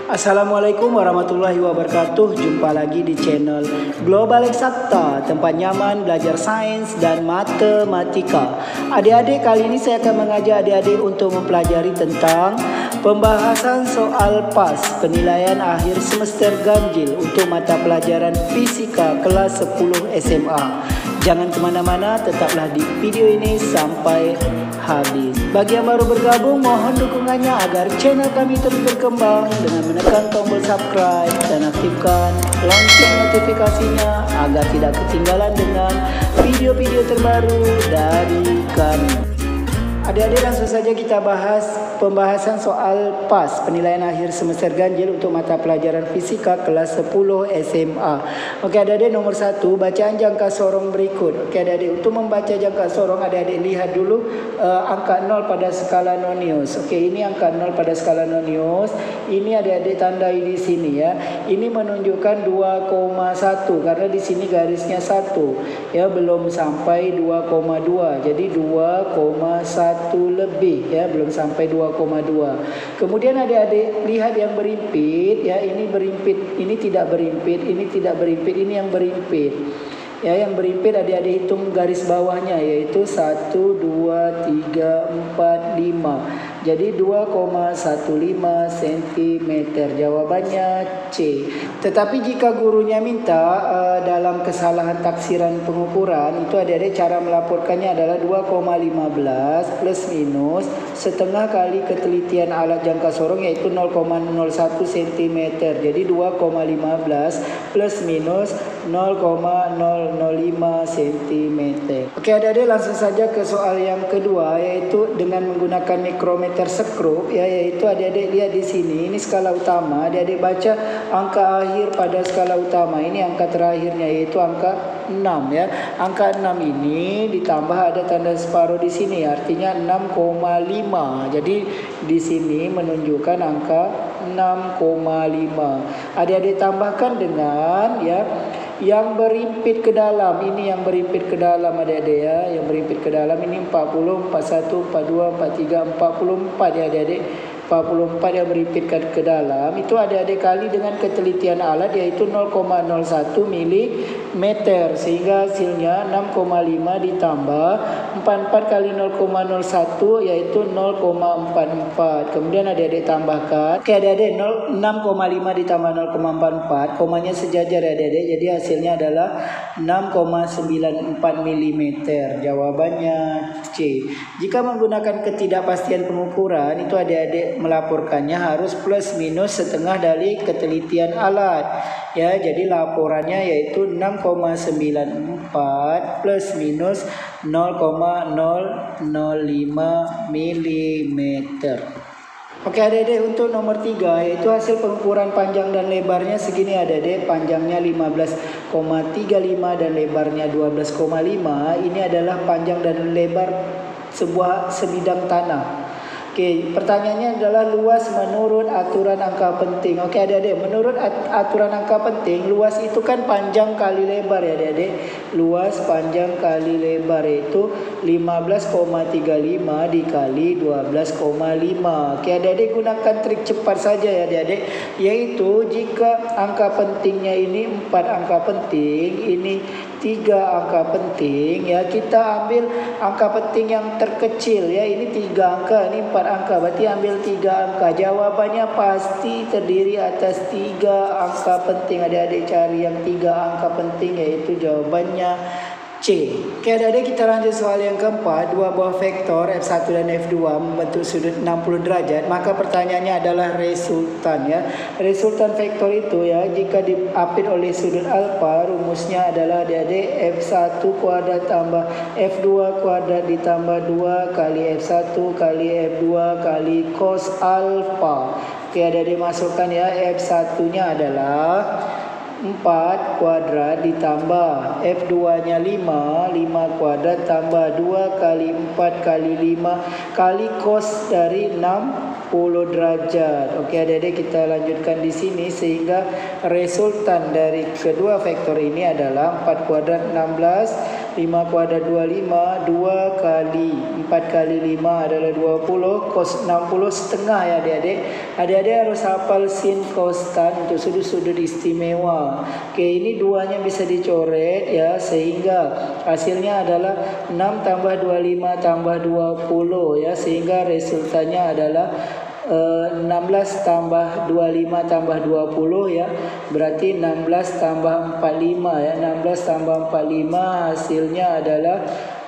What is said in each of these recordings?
Assalamualaikum warahmatullahi wabarakatuh. Jumpa lagi di channel Global Eksakta, tempat nyaman belajar sains dan matematika. Adik-adik, kali ini saya akan mengajak adik-adik untuk mempelajari tentang pembahasan soal PAS, penilaian akhir semester ganjil untuk mata pelajaran fisika kelas 10 SMA. Jangan kemana-mana, tetaplah di video ini sampai habis. Bagi yang baru bergabung, mohon dukungannya agar channel kami terus berkembang dengan menekan tombol subscribe dan aktifkan lonceng notifikasinya agar tidak ketinggalan dengan video-video terbaru dari kami. Adik-adik, langsung saja kita bahas pembahasan soal PAS, penilaian akhir semester ganjil untuk mata pelajaran fisika kelas 10 SMA. Oke adik-adik, nomor 1, bacaan jangka sorong berikut. Oke adik-adik, untuk membaca jangka sorong, adik-adik lihat dulu angka 0 pada skala nonius. Oke, ini angka 0 pada skala nonius. Ini adik-adik tandai di sini ya. Ini menunjukkan 2,1 karena di sini garisnya 1 ya, belum sampai 2,2. Jadi 2,1 lebih ya, belum sampai 2,2. Kemudian adik-adik lihat yang berimpit ya, ini berimpit, ini tidak berimpit, ini tidak berimpit, ini yang berimpit. Ya, yang berimpit adik-adik hitung garis bawahnya, yaitu 1, 2, 3, 4, 5. Jadi 2,15 cm. Jawabannya C. Tetapi jika gurunya minta dalam kesalahan taksiran pengukuran, itu adik-adik cara melaporkannya adalah 2,15 plus minus setengah kali ketelitian alat jangka sorong, yaitu 0,01 cm. Jadi 2,15 plus minus 0,005 cm. Oke adik-adik, langsung saja ke soal yang kedua, yaitu dengan menggunakan mikrometer skrup ya, yaitu adik-adik lihat di sini, ini skala utama. Adik-adik baca angka akhir pada skala utama, ini angka terakhirnya yaitu angka 6 ya. Angka 6 ini ditambah ada tanda separuh di sini, artinya 6,5. Jadi di sini menunjukkan angka 6,5. Adik-adik tambahkan dengan ya yang berimpit ke dalam. Ini yang berimpit ke dalam adik-adik ya, yang berimpit ke dalam ini 40, 41, 42, 43, 44 ya adik-adik. 44 yang berimpit ke dalam itu adik-adik kali dengan ketelitian alat, yaitu 0,01 mm, sehingga hasilnya 6,5 ditambah 44 kali 0,01 yaitu 0,44. Kemudian adik-adik tambahkan. Oke adik-adik, 6,5 ditambah 0,44, komanya sejajar ya adik-adik, jadi hasilnya adalah 6,94 mm. Jawabannya C. Jika menggunakan ketidakpastian pengukuran, itu adik-adik melaporkannya harus plus minus setengah dari ketelitian alat ya. Jadi laporannya yaitu 6,94 plus minus 0,005 mm. Oke adik-adik, untuk nomor 3 yaitu hasil pengukuran panjang dan lebarnya segini adik-adik. Panjangnya 15,35 dan lebarnya 12,5. Ini adalah panjang dan lebar sebuah sebidang tanah. Oke, pertanyaannya adalah luas menurut aturan angka penting. Oke adik-adik, menurut aturan angka penting, luas itu kan panjang kali lebar ya adik-adik. Luas panjang kali lebar itu 15,35 dikali 12,5. Oke adik-adik, gunakan trik cepat saja ya adik-adik, yaitu jika angka pentingnya ini 4 angka penting, ini 3 angka penting ya, kita ambil angka penting yang terkecil ya, ini 3 angka, ini 4 angka, berarti ambil 3 angka. Jawabannya pasti terdiri atas 3 angka penting. Adik-adik cari yang 3 angka penting, yaitu jawabannya C. Oke adik-adik, kita lanjut soal yang keempat. Dua buah vektor F1 dan F2 membentuk sudut 60 derajat. Maka pertanyaannya adalah resultan ya. Resultan vektor itu ya, jika diapit oleh sudut alfa, rumusnya adalah adik-adik F1 kuadrat tambah F2 kuadrat ditambah 2 kali F1 kali F2 kali cos alfa. Oke adik-adik, masukkan ya, F1-nya adalah 4 kuadrat ditambah F2-nya 5 kuadrat tambah 2 kali 4 kali 5 kali cos dari 60 derajat. Oke adik-adik, kita lanjutkan di sini sehingga resultan dari kedua vektor ini adalah 4 kuadrat 16 5 kuadrat 25, 2 kali 4 kali 5 adalah 20, cos 60 setengah ya adik-adik. Adik-adik harus hafal sin kostan untuk sudut-sudut istimewa. Oke, ini duanya bisa dicoret ya, sehingga hasilnya adalah 6 tambah 25 tambah 20 ya, sehingga resultannya adalah 16 tambah 25 tambah 20 ya, berarti 16 tambah 45 ya. 16 tambah 45 hasilnya adalah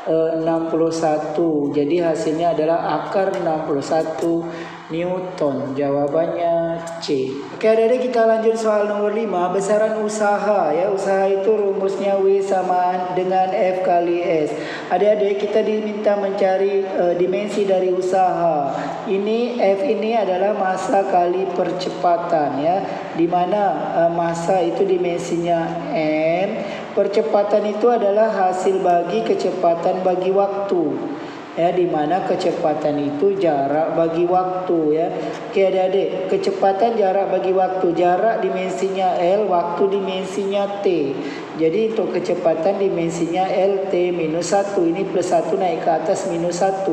61. Jadi hasilnya adalah akar 61 Newton. Jawabannya C. Oke, adik-adik, kita lanjut soal nomor 5, besaran usaha ya. Usaha itu rumusnya W sama dengan F kali S. Adik-adik, kita diminta mencari dimensi dari usaha. Ini F ini adalah massa kali percepatan ya, dimana massa itu dimensinya M, percepatan itu adalah hasil bagi kecepatan bagi waktu ya, dimana kecepatan itu jarak bagi waktu ya. Oke adik-adik, kecepatan jarak bagi waktu, jarak dimensinya L, waktu dimensinya T. Jadi untuk kecepatan dimensinya L, T minus 1, ini plus 1 naik ke atas minus 1.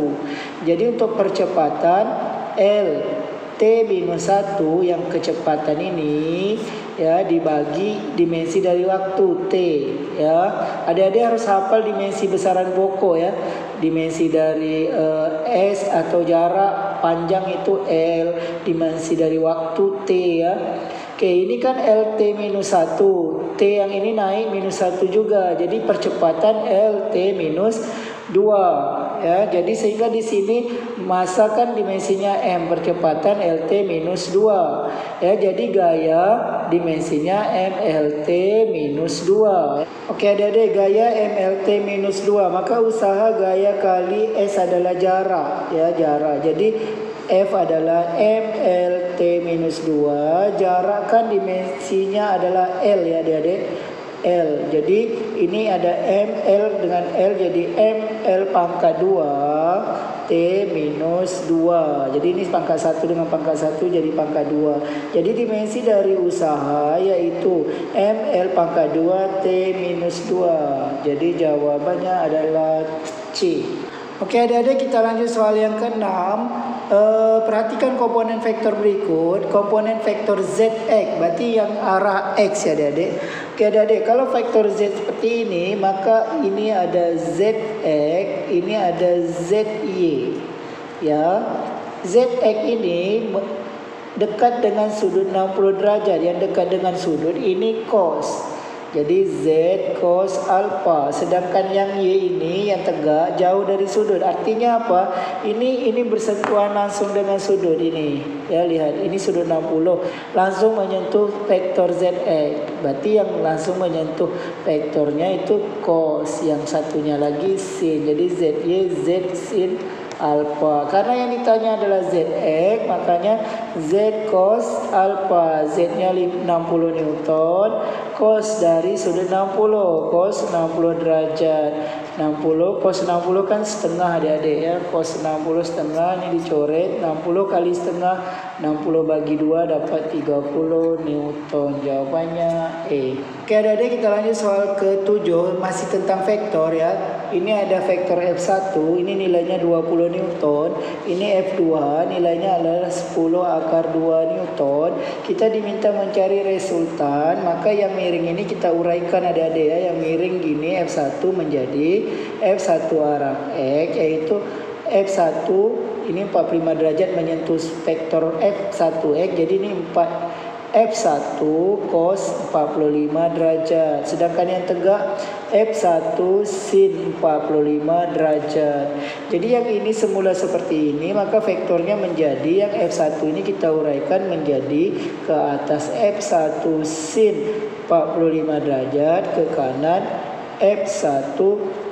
Jadi untuk percepatan L, T minus 1 yang kecepatan ini ya dibagi dimensi dari waktu T ya. Adik-adik harus hafal dimensi besaran pokok ya. Dimensi dari S atau jarak panjang itu L, dimensi dari waktu T ya. Oke, ini kan LT minus 1, T yang ini naik minus 1 juga, jadi percepatan LT minus 2 ya. Jadi sehingga di sini massa kan dimensinya M, percepatan LT minus 2 ya. Jadi gaya dimensinya MLT minus 2. Oke adik-adik, gaya MLT minus 2, maka usaha gaya kali S adalah jarak ya, jarak. Jadi F adalah MLT minus 2, jarak kan dimensinya adalah L ya adik-adik, L. Jadi ini ada ML dengan L, jadi ML pangkat 2 T minus 2. Jadi ini pangkat 1 dengan pangkat 1 jadi pangkat 2. Jadi dimensi dari usaha yaitu ML pangkat 2 T minus 2. Jadi jawabannya adalah C. Oke adik-adik, kita lanjut soal yang ke-6. Perhatikan komponen vektor berikut. Komponen vektor ZX, berarti yang arah X ya adik-adik. Oke adik-adik, kalau vektor Z seperti ini, maka ini ada ZX, ini ada ZY ya. ZX ini dekat dengan sudut 60 derajat. Yang dekat dengan sudut ini cos. Jadi Z cos alpha. Sedangkan yang Y ini yang tegak jauh dari sudut. Artinya apa? Ini bersentuhan langsung dengan sudut ini. Ya lihat, ini sudut 60 langsung menyentuh vektor ZX. Berarti yang langsung menyentuh vektornya itu cos, yang satunya lagi sin. Jadi ZY Z sin alpha. Karena yang ditanya adalah ZX, makanya Z cos alpha. Z-nya 60 Newton, cos dari sudut 60, cos 60 derajat. 60 cos 60 kan setengah adik-adik ya. Cos 60 setengah, ini dicoret. 60 kali setengah, 60 bagi 2 dapat 30 Newton. Jawabannya E. Oke adik-adik, kita lanjut soal ke-7, masih tentang vektor ya. Ini ada vektor F1, ini nilainya 20 Newton. Ini F2, nilainya adalah 10 akar 2 Newton. Kita diminta mencari resultan, maka yang miring ini kita uraikan adik-adik ya. Yang miring gini F1 menjadi F1 arah X, yaitu F1 ini 45 derajat menyentuh vektor F1X. Jadi ini F1 cos 45 derajat. Sedangkan yang tegak F1 sin 45 derajat. Jadi yang ini semula seperti ini, maka vektornya menjadi yang F1 ini kita uraikan menjadi ke atas F1 sin 45 derajat, ke kanan F1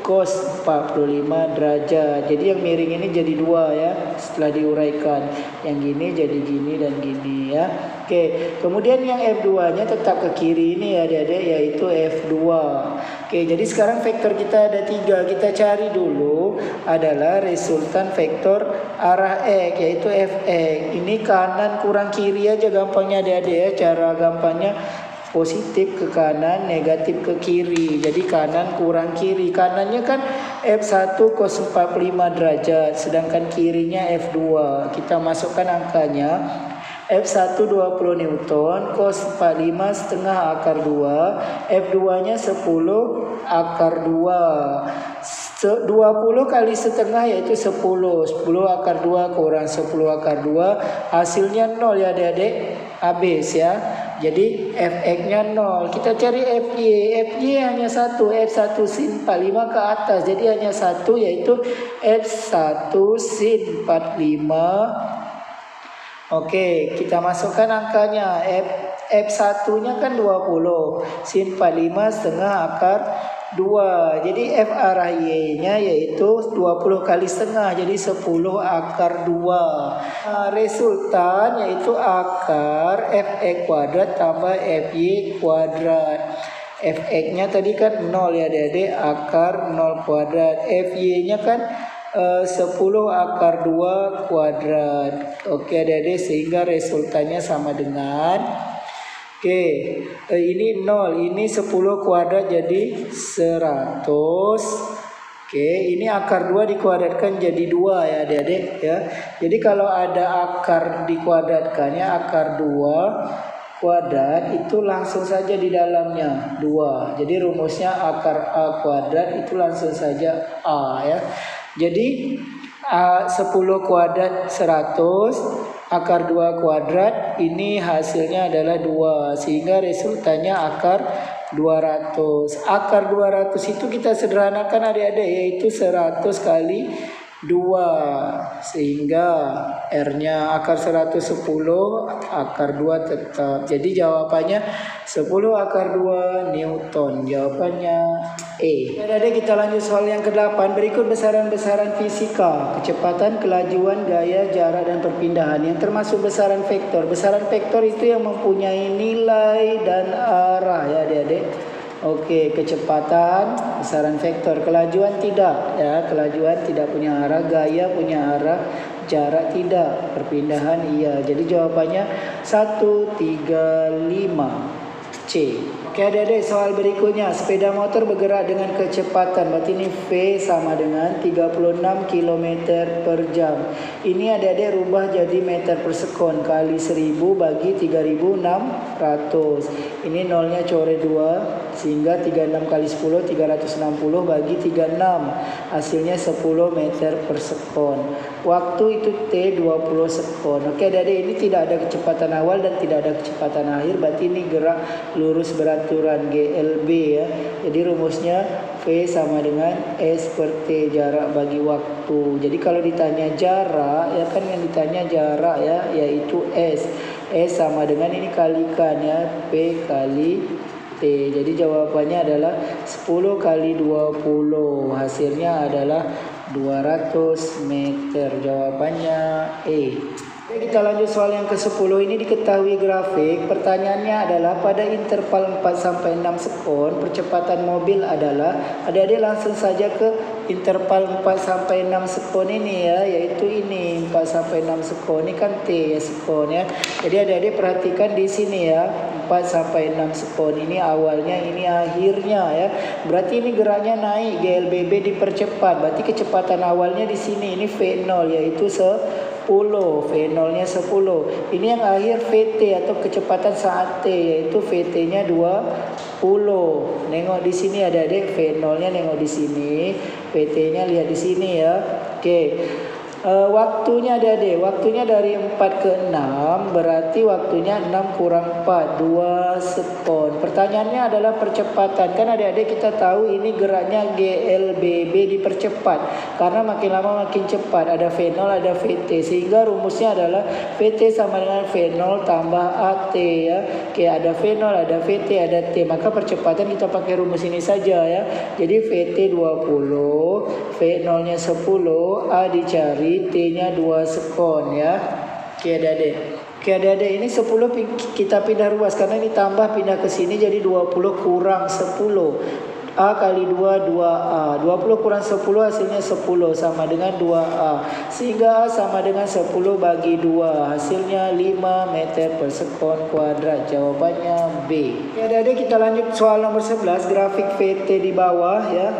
cos 45 derajat. Jadi yang miring ini jadi 2 ya setelah diuraikan. Yang gini jadi gini dan gini ya. Oke, kemudian yang F2 nya tetap ke kiri ini ya adik-adik, yaitu F2. Oke, jadi sekarang vektor kita ada 3. Kita cari dulu adalah resultan vektor arah X, yaitu Fx. Ini kanan kurang kiri aja gampangnya adik-adik ya. Cara gampangnya positif ke kanan, negatif ke kiri. Jadi kanan kurang kiri. Kanannya kan F1 cos 45 derajat, sedangkan kirinya F2. Kita masukkan angkanya. F1 20 Newton, cos 45 setengah akar 2, F2 nya 10 akar 2. 20 kali setengah yaitu 10. 10 akar 2 kurang 10 akar 2, hasilnya 0 ya adik-adik. Habis ya. Jadi Fx-nya 0. Kita cari Fy. Fy hanya 1. F1 sin 45 ke atas. Jadi hanya 1 yaitu F1 sin 45. Oke, kita masukkan angkanya. F1-nya kan 20. Sin 45 setengah akar 2. Jadi F arah Y-nya yaitu 20 kali setengah. Jadi 10 akar 2. Resultan yaitu akar Fx kuadrat tambah Fy kuadrat. Fx-nya tadi kan 0 ya adik-adik. Akar 0 kuadrat. Fy-nya kan 10 akar 2 kuadrat. Oke adik-adik, sehingga resultannya sama dengan ini 0, ini 10 kuadrat jadi 100. Ini akar 2 dikuadratkan jadi 2 ya adik-adik ya. Jadi kalau ada akar dikuadratkannya, akar 2 kuadrat itu langsung saja di dalamnya 2. Jadi rumusnya akar A kuadrat itu langsung saja A ya. Jadi 10 kuadrat 100, akar 2 kuadrat, ini hasilnya adalah 2. Sehingga resultannya akar 200. Akar 200 itu kita sederhanakan adik-adik, yaitu 100 kali 2. Sehingga R-nya akar 110, akar 2 tetap. Jadi jawabannya 10 akar 2 Newton. Jawabannya E. Adik-adik, kita lanjut soal yang ke-8. Berikut besaran-besaran fisika, kecepatan, kelajuan, gaya, jarak, dan perpindahan yang termasuk besaran vektor. Besaran vektor itu yang mempunyai nilai dan arah ya adik-adik. Oke, kecepatan besaran vektor, kelajuan tidak ya, kelajuan tidak punya arah, gaya punya arah, jarak tidak, perpindahan iya. Jadi jawabannya 1, 3, 5 C. Oke adik-adik, soal berikutnya, sepeda motor bergerak dengan kecepatan, berarti ini V sama dengan 36 km per jam. Ini adik-adik rubah jadi meter per sekon kali 1000 bagi 3600. Ini nolnya coret 2, sehingga 36 kali 10 360 bagi 36, hasilnya 10 meter per sekon. Waktu itu T 20 sekon. Oke adik-adik, ini tidak ada kecepatan awal dan tidak ada kecepatan akhir, berarti ini gerak lurus beraturan GLB ya. Jadi rumusnya V sama dengan S per T, jarak bagi waktu. Jadi kalau ditanya jarak ya kan, yang ditanya jarak ya, yaitu S. S sama dengan ini kalikan ya, P kali T. Jadi jawabannya adalah 10 kali 20. Hasilnya adalah 200 meter. Jawabannya E. Oke, kita lanjut soal yang ke-10. Ini diketahui grafik. Pertanyaannya adalah pada interval 4-6 sekon percepatan mobil adalah, adik-adik langsung saja ke interval 4-6 sekon ini ya, yaitu ini 4-6 sekon ini kan T ya, sekon ya. Jadi adik-adik perhatikan di sini ya, 4-6 sekon ini awalnya, ini akhirnya ya. Berarti ini geraknya naik, GLBB dipercepat. Berarti kecepatan awalnya di sini, ini V0 yaitu 10, V0-nya 10. Ini yang akhir VT atau kecepatan saat T, yaitu VT-nya 20. Nengok di sini adik-adik, V0-nya nengok di sini, VT-nya lihat di sini ya. Oke. Waktunya adik-adik, waktunya dari 4 ke 6, berarti waktunya 6 kurang 4, 2 sekon. Pertanyaannya adalah percepatan. Kan adik-adik kita tahu ini geraknya GLBB dipercepat, karena makin lama makin cepat. Ada V0, ada VT, sehingga rumusnya adalah VT sama dengan V0 tambah AT ya. Oke, ada V0, ada VT, ada T. Maka percepatan kita pakai rumus ini saja ya. Jadi VT 20, V0-nya 10, A dicari, T-nya 2 sekon ya. Oke adik-adik. Oke adik-adik, ini 10 kita pindah ruas karena ini tambah pindah ke sini, jadi 20 kurang 10. A kali 2, 2A. 20 kurang 10 hasilnya 10 sama dengan 2A. Sehingga A sama dengan 10 bagi 2. Hasilnya 5 meter per sekon kuadrat. Jawabannya B. Ya, adik-adik, kita lanjut soal nomor 11. Grafik VT di bawah ya.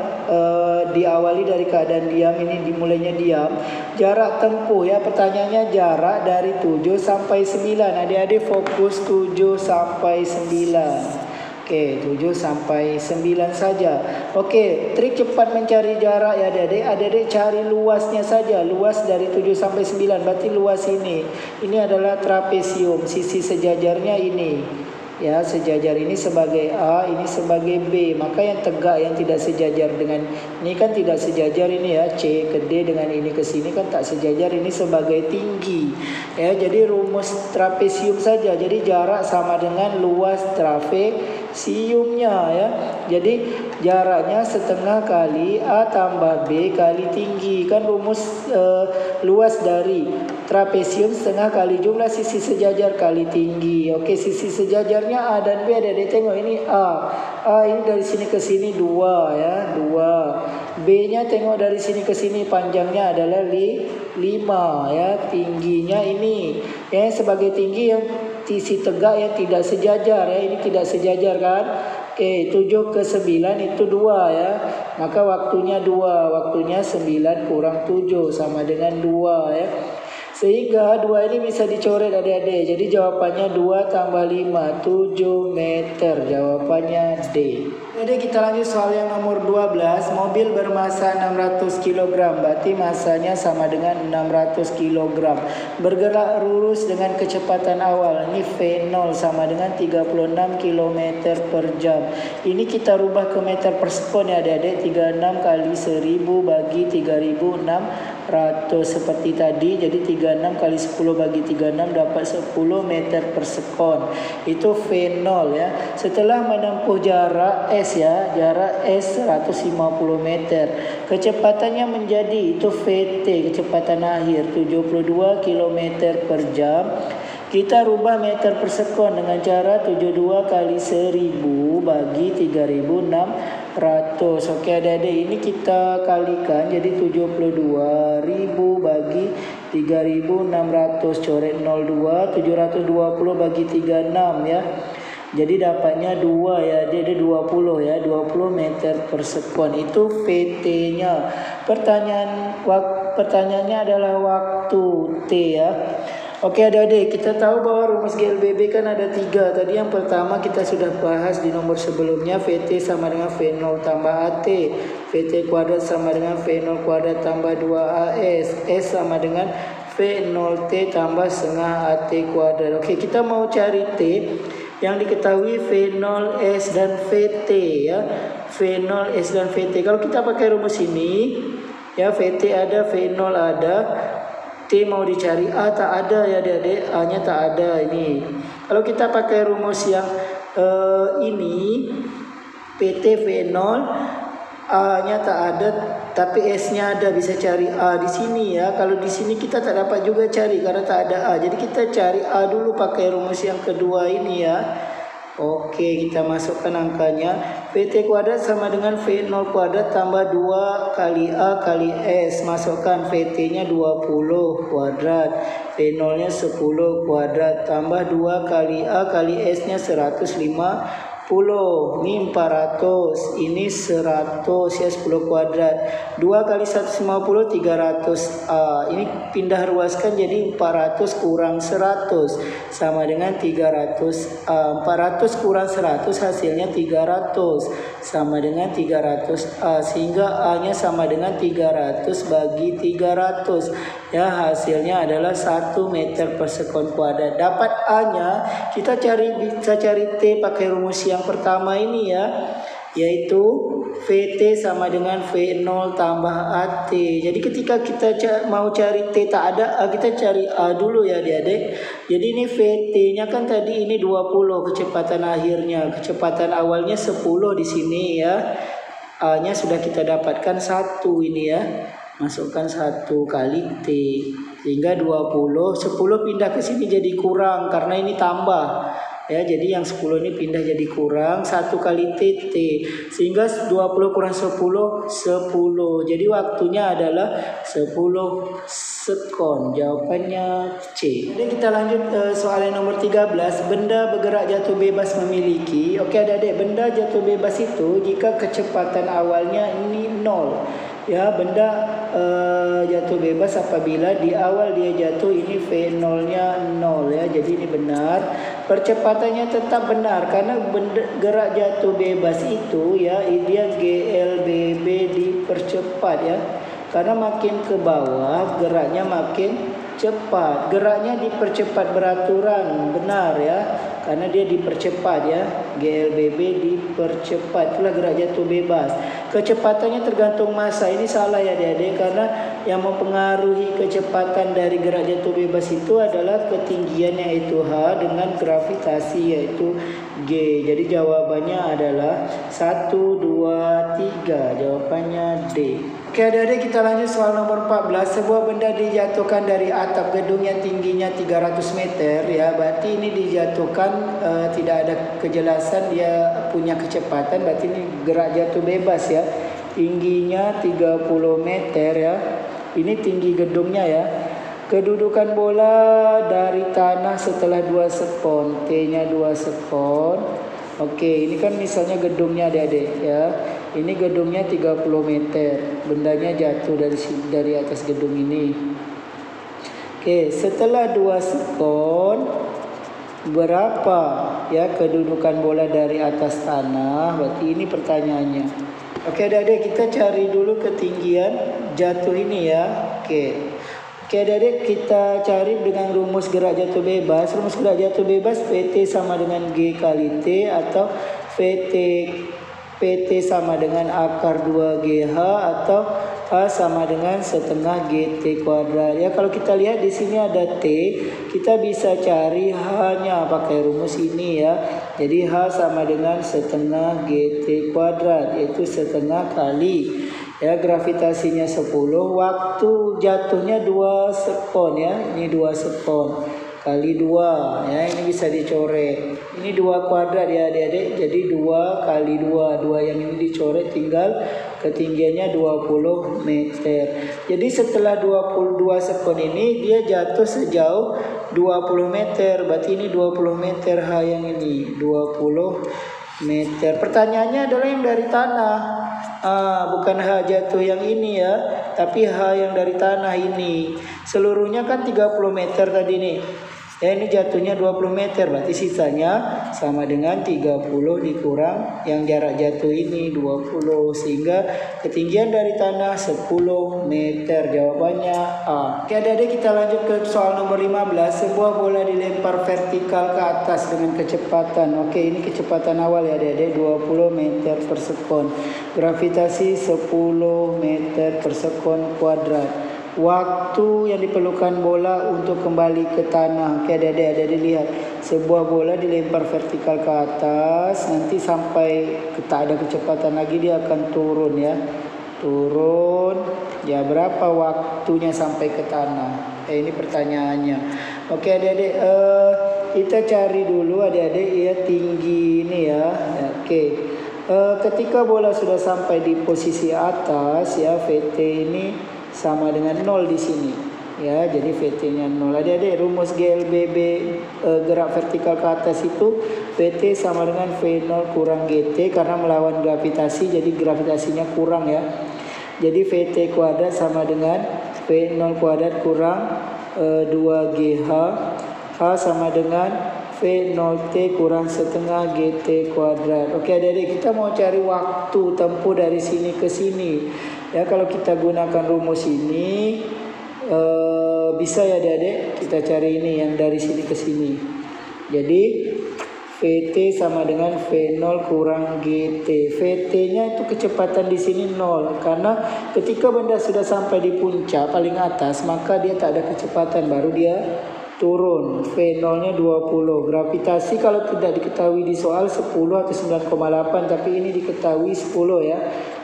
Diawali dari keadaan diam. Ini dimulainya diam. Jarak tempuh ya. Pertanyaannya jarak dari 7 sampai 9. Adik-adik fokus 7 sampai 9. Oke, 7 sampai 9 saja. Oke, trik cepat mencari jarak ya adik-adik. Adik-adik cari luasnya saja. Luas dari 7 sampai 9. Berarti luas ini. Ini adalah trapesium. Sisi sejajarnya ini. Ya, sejajar ini sebagai A, ini sebagai B. Maka yang tegak, yang tidak sejajar dengan ini kan tidak sejajar ini ya. C ke D dengan ini ke sini kan tak sejajar. Ini sebagai tinggi. Ya, jadi rumus trapesium saja. Jadi jarak sama dengan luas trapesiumnya ya. Jadi jaraknya setengah kali A tambah B kali tinggi. Kan rumus luas dari trapesium setengah kali jumlah sisi sejajar kali tinggi. Oke, sisi sejajarnya A dan B. Adik-adik tengok ini A. A ini dari sini ke sini 2 ya, 2. B-nya tengok dari sini ke sini panjangnya adalah 5 ya, tingginya ini. Ya, sebagai tinggi yang sisi tegak yang tidak sejajar ya, ini tidak sejajar kan? Oke, 7 ke 9 itu 2 ya. Maka waktunya 2. Waktunya 9 kurang 7 sama dengan 2 ya. Sehingga 2 ini bisa dicoret adik-adik. Jadi jawabannya 2 tambah 5, 7 meter. Jawabannya D. Jadi kita lanjut soal yang nomor 12. Mobil bermasa 600 kg. Berarti masanya sama dengan 600 kg. Bergerak lurus dengan kecepatan awal. Ini V0 sama dengan 36 km per jam. Ini kita rubah ke meter per sekon ya adik-adik. 36 kali 1000 bagi 3600 seperti tadi. Jadi 36 kali 10 bagi 36 dapat 10 meter per sekon. Itu V0 ya. Setelah menempuh jarak S ya, jarak S 150 meter. Kecepatannya menjadi itu VT, kecepatan akhir 72 km per jam. Kita rubah meter per sekon dengan cara 72 kali 1000 bagi 3600. Oke adik-adik, ini kita kalikan jadi 72.000 bagi 3600. Coret 02, 720 bagi 36 ya. Jadi dapatnya 2 ya, jadi 20 ya, 20 meter per sekon. Itu VT-nya. Pertanyaannya adalah waktu T ya. Oke adik-adik, kita tahu bahwa rumus GLBB kan ada 3. Tadi yang pertama kita sudah bahas di nomor sebelumnya. VT sama dengan V0 tambah AT. VT kuadrat sama dengan V0 kuadrat tambah 2AS. S sama dengan V0T tambah setengah AT kuadrat. Oke, kita mau cari T yang diketahui V0S dan VT ya. V0S dan VT. Kalau kita pakai rumus ini ya, VT ada, V0 ada. T mau dicari A tak ada ya adik-adik. A-nya tak ada ini. Kalau kita pakai rumus yang ini PT V0, A-nya tak ada tapi S-nya ada, bisa cari A di sini ya. Kalau di sini kita tak dapat juga cari karena tak ada A. Jadi kita cari A dulu pakai rumus yang kedua ini ya. Oke, kita masukkan angkanya. VT kuadrat sama dengan V0 kuadrat tambah 2 kali A kali S. Masukkan VT-nya 20 kuadrat, V0-nya 10 kuadrat, tambah 2 kali A kali S-nya 150. Ini 400, ini 100 ya, 10 kuadrat. 2 kali 150 300A. Ini pindah ruaskan jadi 400 kurang 100 sama dengan 300A. 400 kurang 100 hasilnya 300 sama dengan 300A. Sehingga A-nya sama dengan 300 bagi 300. Ya, hasilnya adalah 1 meter per sekon kuadrat. Dapat A-nya, kita bisa cari T pakai rumus yang pertama ini ya, yaitu VT sama dengan V0 tambah AT. Jadi ketika kita mau cari T tak ada A, kita cari A dulu ya adik-adik. Jadi ini VT-nya kan tadi ini 20 kecepatan akhirnya. Kecepatan awalnya 10 di sini ya. A-nya sudah kita dapatkan 1 ini ya. Masukkan 1 kali T. Sehingga 20, 10 pindah ke sini jadi kurang karena ini tambah. ya, jadi yang 10 ini pindah jadi kurang 1 kali TT, sehingga 20 kurang 10 10. Jadi waktunya adalah 10 sekon. Jawabannya C. Jadi kita lanjut soal yang nomor 13. Benda bergerak jatuh bebas memiliki. Oke adik-adik, benda jatuh bebas itu jika kecepatan awalnya ini 0. Ya, benda jatuh bebas apabila di awal dia jatuh ini V0-nya 0 ya. Jadi ini benar. Percepatannya tetap benar karena benda gerak jatuh bebas itu ya, dia GLBB dipercepat ya. Karena makin ke bawah geraknya makin cepat. Geraknya dipercepat beraturan, benar ya. Karena dia dipercepat ya. GLBB dipercepat. Itulah gerak jatuh bebas. Kecepatannya tergantung massa. Ini salah ya adik-adik, karena yang mempengaruhi kecepatan dari gerak jatuh bebas itu adalah ketinggian yaitu H dengan gravitasi yaitu G. Jadi jawabannya adalah 1, 2, 3. Jawabannya D. Oke adik-adik, kita lanjut soal nomor 14. Sebuah benda dijatuhkan dari atap gedung yang tingginya 300 meter ya. Berarti ini dijatuhkan tidak ada kejelasan dia punya kecepatan. Berarti ini gerak jatuh bebas ya. Tingginya 30 meter ya. Ini tinggi gedungnya ya. Kedudukan bola dari tanah setelah 2 sekon. T-nya 2 sekon. Oke, ini kan misalnya gedungnya adik-adik ya. Ini gedungnya 30 meter. Bendanya jatuh dari atas gedung ini. Oke, setelah 2 sekon berapa ya kedudukan bola dari atas tanah? Berarti ini pertanyaannya. Oke, adik-adik, kita cari dulu ketinggian jatuh ini ya. Oke, adik-adik, kita cari dengan rumus gerak jatuh bebas. Rumus gerak jatuh bebas PT sama dengan G kali T, atau PT sama dengan akar 2GH, atau H sama dengan setengah GT kuadrat. Ya, kalau kita lihat di sini ada T, kita bisa cari H-nya pakai rumus ini ya. Jadi H sama dengan setengah GT kuadrat, yaitu setengah kali ya gravitasinya 10, waktu jatuhnya 2 sekon ya. Ini 2 sekon kali 2 ya, ini bisa dicoret. Ini 2 kuadrat ya adik-adik. Jadi 2 kali 2 yang ini dicoret, tinggal ketinggiannya 20 meter. Jadi setelah 22 sekon ini dia jatuh sejauh 20 meter. Berarti ini 20 meter H yang ini 20 meter. Pertanyaannya adalah yang dari tanah. Bukan H jatuh yang ini ya, tapi H yang dari tanah ini. Seluruhnya kan 30 meter tadi nih. Ya, ini jatuhnya 20 meter, berarti sisanya sama dengan 30 dikurang yang jarak jatuh ini 20, sehingga ketinggian dari tanah 10 meter. Jawabannya A. Oke adik-adik, kita lanjut ke soal nomor 15. Sebuah bola dilempar vertikal ke atas dengan kecepatan. Oke, ini kecepatan awal ya adik-adik, 20 meter per sekon. Gravitasi 10 meter per sekon kuadrat. Waktu yang diperlukan bola untuk kembali ke tanah. Oke adik-adik, lihat. Sebuah bola dilempar vertikal ke atas, nanti sampai tak ada kecepatan lagi dia akan turun ya. Turun. Ya, berapa waktunya sampai ke tanah? Ini pertanyaannya. Oke adik-adik, kita cari dulu adik-adik ya tinggi ini ya. Oke. Ketika bola sudah sampai di posisi atas ya, VT ini sama dengan 0 di sini ya. Jadi VT-nya 0. Adik-adik, rumus GLBB gerak vertikal ke atas itu VT sama dengan V0 kurang GT, karena melawan gravitasi jadi gravitasinya kurang ya. Jadi VT kuadrat sama dengan V0 kuadrat kurang 2GH. H sama dengan V0T kurang setengah GT kuadrat. Oke adik-adik, kita mau cari waktu tempuh dari sini ke sini. Ya, kalau kita gunakan rumus ini bisa ya adik-adik, kita cari ini yang dari sini ke sini. Jadi VT sama dengan V0 kurang GT. VT-nya itu kecepatan di sini 0, karena ketika benda sudah sampai di puncak paling atas, maka dia tak ada kecepatan, baru dia turun. V0-nya 20. Gravitasi kalau tidak diketahui di soal 10 atau 9,8, tapi ini diketahui 10 ya.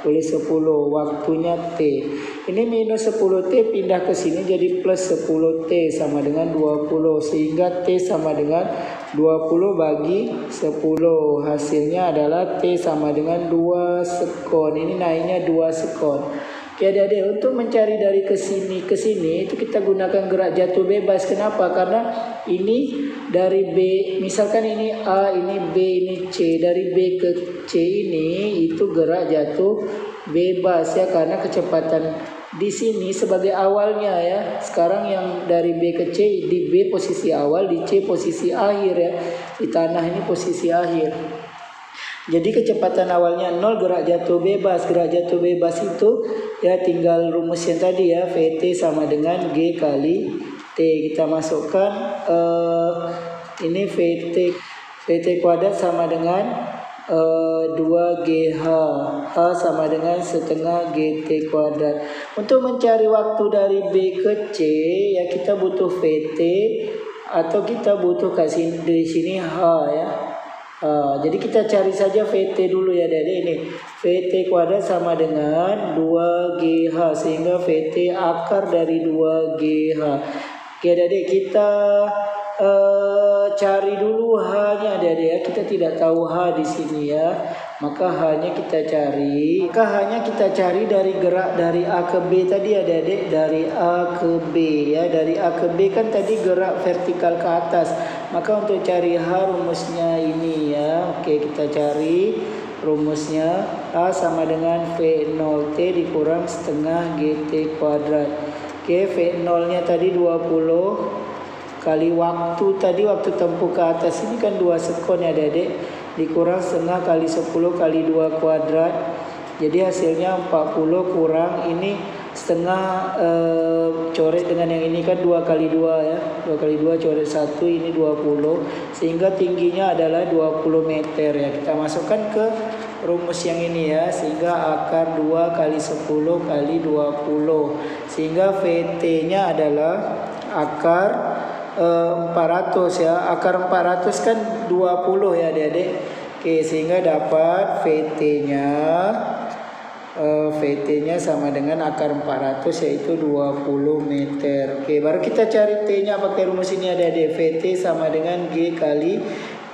Boleh 10. Waktunya T. Ini minus 10T pindah ke sini jadi plus 10T sama dengan 20. Sehingga T sama dengan 20 bagi 10. Hasilnya adalah T sama dengan 2 sekon. Ini naiknya 2 sekon. Oke adik-adik, untuk mencari dari ke sini itu kita gunakan gerak jatuh bebas. Kenapa? Karena ini dari B, misalkan ini A, ini B, ini C. Dari B ke C ini itu gerak jatuh bebas ya, karena kecepatan di sini sebagai awalnya ya. Sekarang yang dari B ke C, di B posisi awal, di C posisi akhir ya. Di tanah ini posisi akhir. Jadi kecepatan awalnya 0, gerak jatuh bebas. Gerak jatuh bebas itu ya tinggal rumus yang tadi ya, VT sama dengan G kali T. Kita masukkan ini VT kuadrat sama dengan 2GH. H sama dengan setengah GT kuadrat. Untuk mencari waktu dari B ke C ya kita butuh VT atau kita butuh kasih di sini H ya. Jadi kita cari saja VT dulu ya adik-adik. Ini VT kuadrat sama dengan 2GH, sehingga VT akar dari 2GH. Oke adik-adik, kita cari dulu H-nya adik-adik ya. Kita tidak tahu H di sini ya. Maka H-nya kita cari. Dari gerak dari A ke B tadi adik-adik. Dari A ke B ya. Dari A ke B kan tadi gerak vertikal ke atas. Maka untuk cari H rumusnya ini ya. Oke, kita cari rumusnya. H sama dengan V0T dikurang setengah GT kuadrat. Oke, V0-nya tadi 20 kali waktu tempuh ke atas ini kan 2 sekon ya adik-adik, dikurang setengah kali 10 kali 2 kuadrat. Jadi hasilnya 40 kurang ini setengah, coret dengan yang ini kan 2 kali 2 ya. 2 kali 2 coret 1, ini 20. Sehingga tingginya adalah 20 meter ya. Kita masukkan ke rumus yang ini ya. Sehingga akar 2 kali 10 kali 20. Sehingga VT-nya adalah akar 400 ya. Akar 400 kan 20 ya adik-adik. Oke, sehingga dapat VT-nya sama dengan akar 400 yaitu 20 meter. Oke, baru kita cari T-nya pakai rumus ini adik-adik. VT sama dengan G kali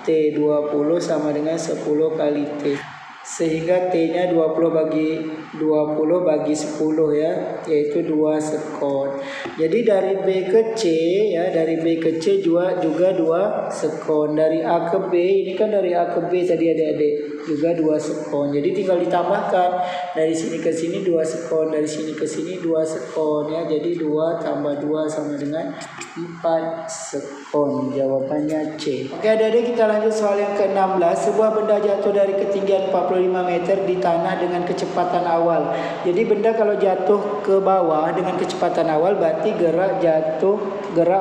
T, 20 sama dengan 10 kali T. Sehingga T-nya 20 bagi 10 ya, yaitu 2 sekon. Jadi dari B ke C ya, dari B ke C juga 2 sekon. Dari A ke B, ini kan dari A ke B tadi adik-adik, juga 2 sekon. Jadi tinggal ditambahkan dari sini ke sini 2 sekon, dari sini ke sini 2 sekon ya. Jadi 2 tambah 2 sama dengan 4 sekon. Jawabannya C. Oke adik-adik, kita lanjut soal yang ke-16. Sebuah benda jatuh dari ketinggian 45 meter di tanah dengan kecepatan awal. Jadi benda kalau jatuh ke bawah dengan kecepatan awal berarti gerak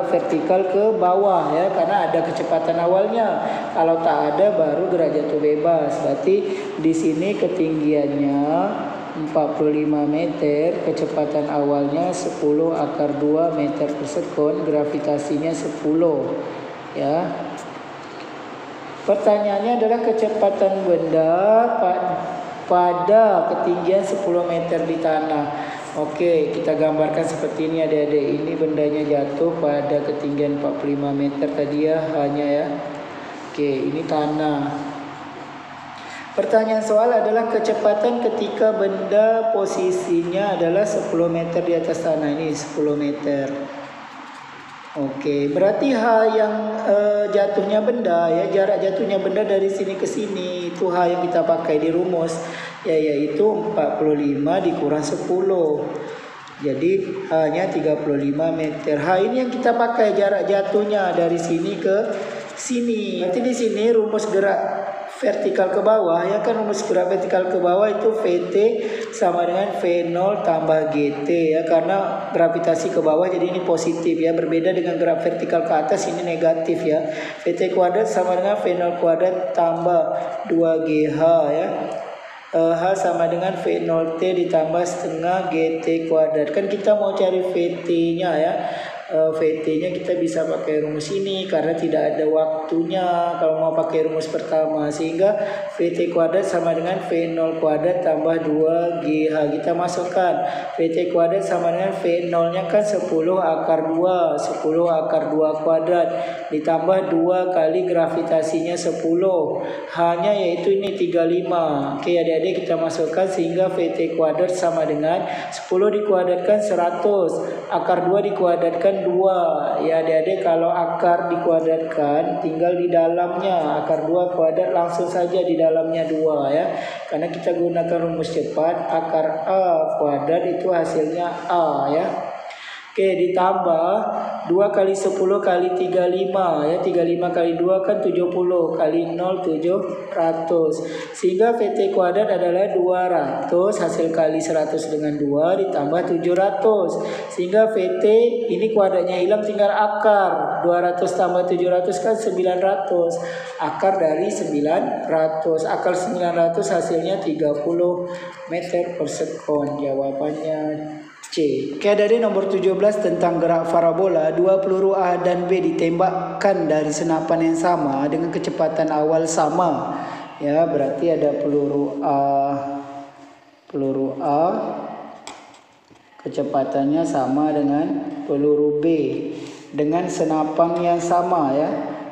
vertikal ke bawah ya, karena ada kecepatan awalnya. Kalau tak ada baru gerak jatuh bebas. Berarti di sini ketinggiannya 45 meter, kecepatan awalnya 10 akar 2 meter per sekon, gravitasinya 10 ya. Pertanyaannya adalah kecepatan benda pada ketinggian 10 meter di tanah. Oke, kita gambarkan seperti ini adik-adik. Ini bendanya jatuh pada ketinggian 45 meter tadi ya, hanya ya. Oke, ini tanah. Pertanyaan soal adalah kecepatan ketika benda posisinya adalah 10 meter di atas tanah. Ini 10 meter. Oke, berarti H yang jatuhnya benda ya, jarak jatuhnya benda dari sini ke sini, itu H yang kita pakai di rumus ya, yaitu 45 dikurang 10. Jadi H-nya 35 meter. H ini yang kita pakai jarak jatuhnya dari sini ke sini. Nanti di sini rumus gerak vertikal ke bawah ya, kan rumus gerak vertikal ke bawah itu VT sama dengan V0 tambah GT ya, karena gravitasi ke bawah jadi ini positif ya, berbeda dengan gerak vertikal ke atas ini negatif ya. VT kuadrat sama dengan V0 kuadrat tambah 2GH ya. H sama dengan V0T ditambah setengah GT kuadrat. Kan kita mau cari VT nya ya. VT-nya kita bisa pakai rumus ini karena tidak ada waktunya kalau mau pakai rumus pertama, sehingga VT kuadrat sama dengan V0 kuadrat tambah 2GH. Kita masukkan VT kuadrat sama dengan V0 nya kan 10 akar 2, 10 akar 2 kuadrat ditambah 2 kali gravitasinya 10, H-nya yaitu ini 35. Oke adik-adik, kita masukkan sehingga VT kuadrat sama dengan 10 dikuadratkan 100, akar 2 dikuadratkan 2. Ya adik-adik, kalau akar dikuadratkan tinggal di dalamnya, akar 2 kuadrat langsung saja di dalamnya 2 ya. Karena kita gunakan rumus cepat, akar A kuadrat itu hasilnya A ya. Oke, ditambah 2 kali 10 kali 35 ya. 35 kali 2 kan 70 kali 0 700. Sehingga VT kuadrat adalah 200, hasil kali 100 dengan 2 ditambah 700. Sehingga VT ini kuadratnya hilang, tinggal akar. 200 tambah 700 kan 900. Akar dari 900. Akar 900 hasilnya 30 meter per sekon. Jawabannya C. Oke, dari nomor 17 tentang gerak parabola, dua peluru A dan B ditembakkan dari senapan yang sama dengan kecepatan awal sama. Ya, berarti ada peluru A kecepatannya sama dengan peluru B dengan senapan yang sama ya.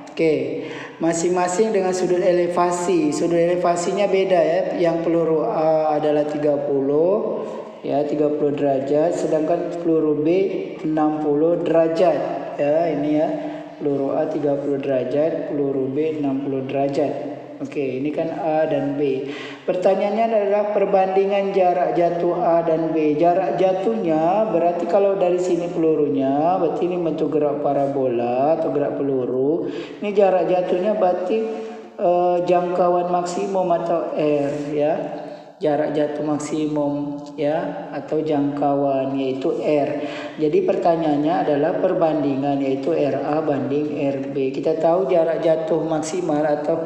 Oke, masing-masing dengan sudut elevasi. Sudut elevasinya beda ya. Yang peluru A adalah 30 ya, 30 derajat, sedangkan peluru B 60 derajat ya. Ini ya, peluru A 30 derajat, peluru B 60 derajat. Oke, ini kan A dan B. Pertanyaannya adalah perbandingan jarak jatuh A dan B. Jarak jatuhnya berarti kalau dari sini pelurunya, berarti ini bentuk gerak parabola atau gerak peluru. Ini jarak jatuhnya berarti jangkauan maksimum atau R ya. Jarak jatuh maksimum ya, atau jangkauan yaitu R. Jadi pertanyaannya adalah perbandingan yaitu RA banding RB. Kita tahu jarak jatuh maksimal atau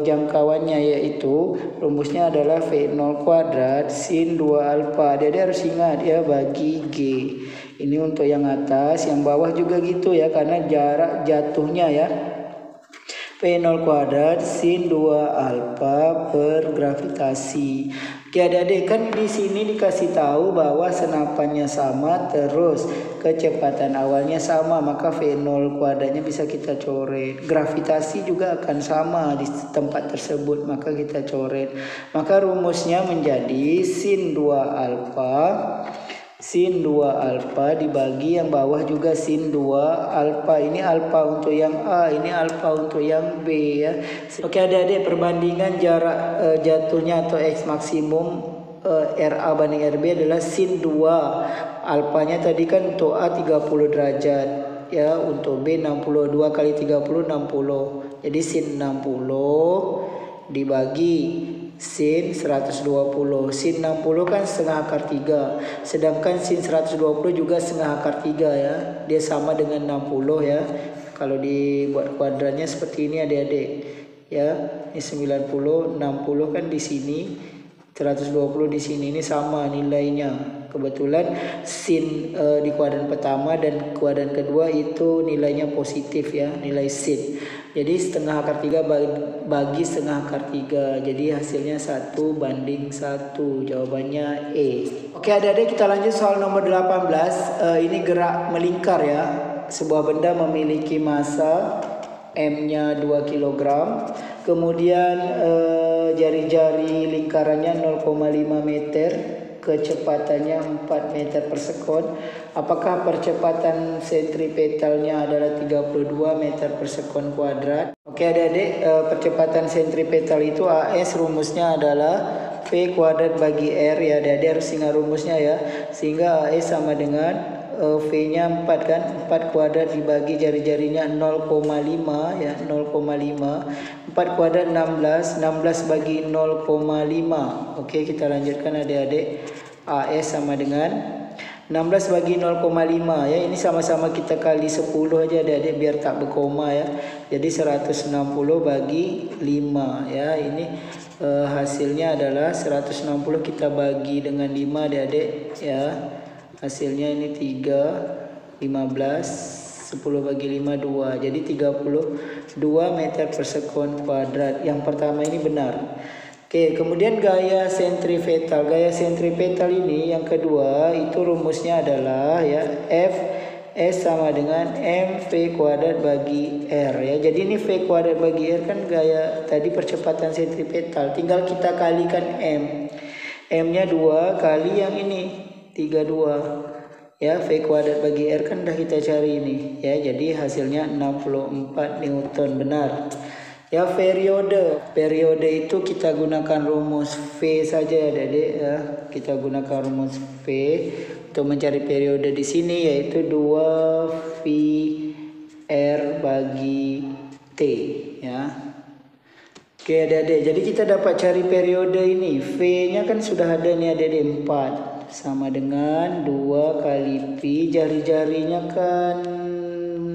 jangkauannya yaitu rumusnya adalah V0 kuadrat sin 2 alfa. Jadi harus ingat ya, bagi G. Ini untuk yang atas, yang bawah juga gitu ya, karena jarak jatuhnya ya. V0 kuadrat sin 2 alfa per gravitasi. Oke adik-adik, kan di sini dikasih tahu bahwa senapannya sama terus kecepatan awalnya sama, maka V0 kuadratnya bisa kita coret. Gravitasi juga akan sama di tempat tersebut, maka kita coret. Maka rumusnya menjadi sin 2 alfa dibagi yang bawah juga sin 2 alfa. Ini alfa untuk yang A, ini alfa untuk yang B ya. Oke adik-adik, perbandingan jarak jatuhnya atau X maksimum RA banding RB adalah sin 2. Alfanya tadi kan untuk A 30 derajat ya, untuk B 62 kali 30 60. Jadi sin 60 dibagi sin 120. Sin 60 kan setengah akar 3, sedangkan sin 120 juga setengah akar 3 ya. Dia sama dengan 60 ya. Kalau dibuat kuadratnya seperti ini adik-adik ya. Ini 90, 60 kan di sini, 120 di sini, ini sama nilainya. Kebetulan sin di kuadran pertama dan kuadran kedua itu nilainya positif ya, nilai sin. Jadi setengah akar 3 bagi setengah akar 3. Jadi hasilnya 1 banding 1. Jawabannya E. Oke adik-adik, kita lanjut soal nomor 18. Ini gerak melingkar ya. Sebuah benda memiliki massa M-nya 2 kg. Kemudian jari-jari lingkarannya 0,5 meter. Kecepatannya 4 meter per sekon. Apakah percepatan sentripetalnya adalah 32 meter per sekon kuadrat? Oke adik-adik, percepatan sentripetal itu AS rumusnya adalah V kuadrat bagi R ya. Adik-adik harus ingat rumusnya ya. Sehingga AS sama dengan V-nya 4 kan, 4 kuadrat dibagi jari-jarinya 0,5 ya, 0,5. 4 kuadrat 16, 16 bagi 0,5. Oke, kita lanjutkan adik-adik. AS sama dengan 16 bagi 0,5 ya. Ini sama-sama kita kali 10 aja adik-adik biar tak berkoma ya. Jadi 160 bagi 5 ya. Ini hasilnya adalah 160 kita bagi dengan 5 adik-adik ya. Hasilnya ini 3, 5 15, 10 bagi 5, 2. Jadi 32 meter per sekon kuadrat. Yang pertama ini benar. Oke, kemudian gaya sentripetal. Gaya sentripetal ini yang kedua itu rumusnya adalah ya F S sama dengan mv kuadrat bagi R ya. Jadi ini V kuadrat bagi R kan gaya tadi percepatan sentripetal. Tinggal kita kalikan M. M-nya 2 kali yang ini 32. Ya, V kuadrat bagi R kan udah kita cari ini ya. Jadi hasilnya 64 Newton, benar. Ya, periode itu kita gunakan rumus V saja ya Adik ya. Kita gunakan rumus V untuk mencari periode di sini, yaitu 2 V R bagi T ya. Oke Adik-adik, jadi kita dapat cari periode ini. V-nya kan sudah ada nih Adik-adik, 4 sama dengan 2 kali Pi, jari-jarinya kan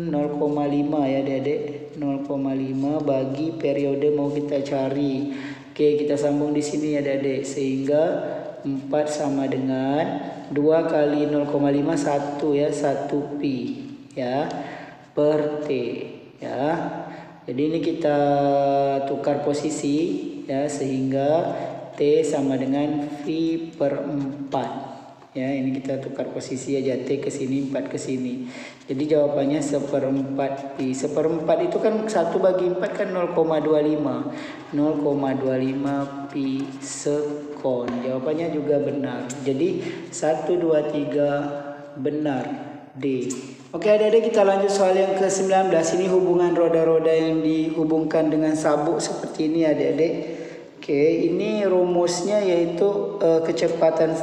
0,5 ya Adik-adik. 0,5 bagi periode mau kita cari. Oke, kita sambung di sini ya Adik-adik, sehingga 4 sama dengan 2 kali 0,5 1 ya, 1 pi ya per T ya. Jadi ini kita tukar posisi ya, sehingga T sama dengan V per 4 ya. Ini kita tukar posisi aja, T ke sini, 4 ke sini. Jadi jawabannya 1/4 pi. 1/4 itu kan 1 bagi 4 kan 0,25. 0,25 pi sekon. Jawabannya juga benar. Jadi 1, 2, 3 benar D. Oke Adik-adik, kita lanjut soal yang ke-19. Ini hubungan roda-roda yang dihubungkan dengan sabuk seperti ini Adik-adik. Oke, ini rumusnya yaitu kecepatan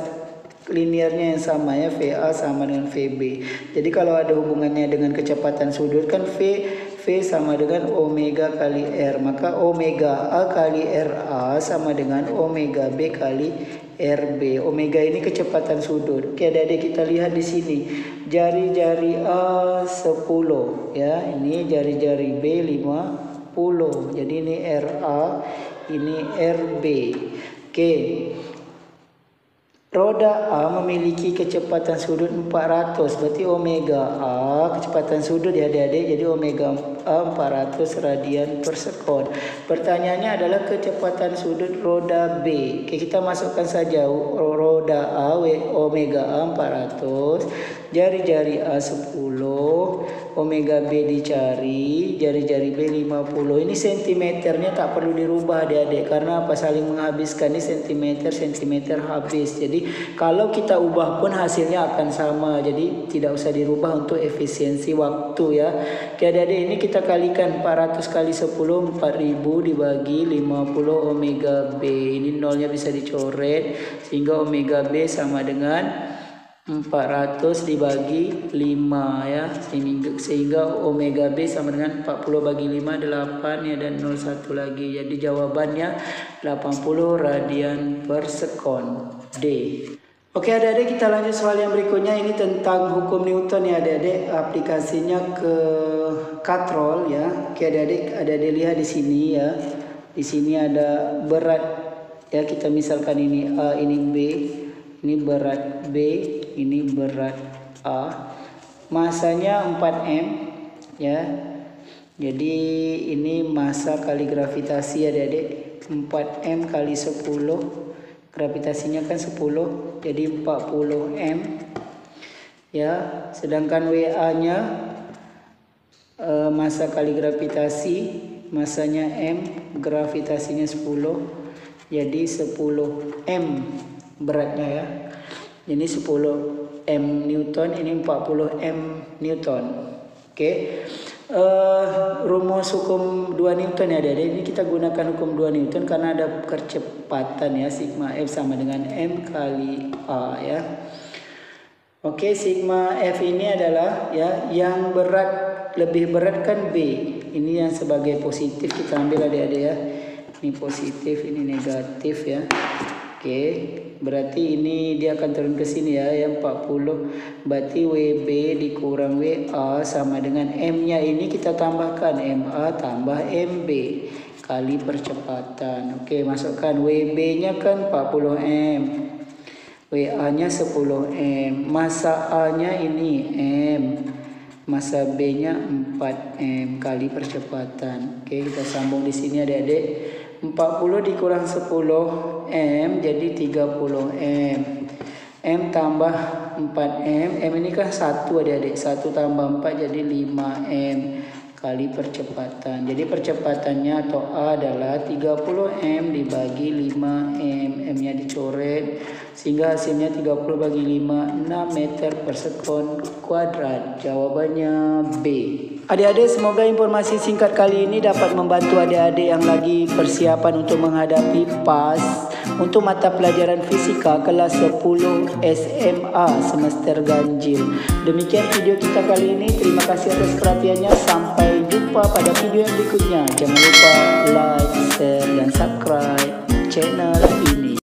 linearnya yang sama ya, VA sama dengan VB. Jadi kalau ada hubungannya dengan kecepatan sudut kan V sama dengan omega kali R, maka omega A kali RA sama dengan omega B kali RB. Omega ini kecepatan sudut. Oke Adik-adik, kita lihat di sini. Jari-jari A 10 ya, ini jari-jari B 50. Jadi ini RA, ini RB. Oke. Roda A memiliki kecepatan sudut 400, berarti omega A kecepatan sudut ya Adik-adik. Jadi omega A 400 radian per sekon. Pertanyaannya adalah kecepatan sudut roda B. Oke, kita masukkan saja roda A omega A 400, jari-jari A 10, omega B dicari, jari-jari B 50. Ini sentimeternya tak perlu dirubah Adik-adik, karena apa, saling menghabiskan. Ini sentimeter habis. Jadi kalau kita ubah pun hasilnya akan sama. Jadi tidak usah dirubah untuk efisiensi waktu ya. Oke Adik-adik, ini kita kalikan 400 kali 10 4000 dibagi 50 omega B. Ini nolnya bisa dicoret sehingga omega B sama dengan 400 dibagi 5 ya, sehingga omega B sama dengan 40 bagi 5 8 ya, dan 01 lagi. Jadi jawabannya 80 radian per sekon D. Oke Adik-adik, kita lanjut soal yang berikutnya. Ini tentang hukum Newton ya Adik-adik, aplikasinya ke katrol ya. Oke Adik-adik lihat di sini ya. Di sini ada berat ya, kita misalkan ini A, ini B, ini berat B, ini berat A, masanya 4M ya. Jadi ini massa kali gravitasi ya Adik-adik, 4M kali 10, gravitasinya kan 10, jadi 40M ya. Sedangkan WA nya massa kali gravitasi, massanya M, gravitasinya 10, jadi 10M beratnya ya. Ini 10 M Newton, ini 40 M Newton. Oke. Rumus hukum 2 Newton ya Adik-adik. Ini kita gunakan hukum 2 Newton karena ada kecepatan ya, sigma F sama dengan M kali A ya. Oke, sigma F ini adalah ya yang berat, lebih berat kan B. Ini yang sebagai positif kita ambil Adik-adik ya. Ini positif, ini negatif ya. Oke, berarti ini dia akan turun ke sini ya, yang 40. Berarti WB dikurang WA sama dengan M-nya ini kita tambahkan MA tambah MB kali percepatan. Oke, masukkan WB-nya kan 40M. WA-nya 10M, masa A-nya ini M, masa B-nya 4M kali percepatan. Oke, kita sambung di sini adik-adik. 40 dikurang 10M jadi 30M. M tambah 4M, M ini kan 1 adik-adik, 1 tambah 4 jadi 5M kali percepatan. Jadi percepatannya atau A adalah 30M dibagi 5M, M-nya dicoret sehingga hasilnya 30 bagi 5, 6 meter per sekon kuadrat. Jawabannya B. Adik-adik, semoga informasi singkat kali ini dapat membantu adik-adik yang lagi persiapan untuk menghadapi PAS untuk mata pelajaran fisika kelas 10 SMA semester ganjil. Demikian video kita kali ini. Terima kasih atas perhatiannya. Sampai jumpa pada video yang berikutnya. Jangan lupa like, share, dan subscribe channel ini.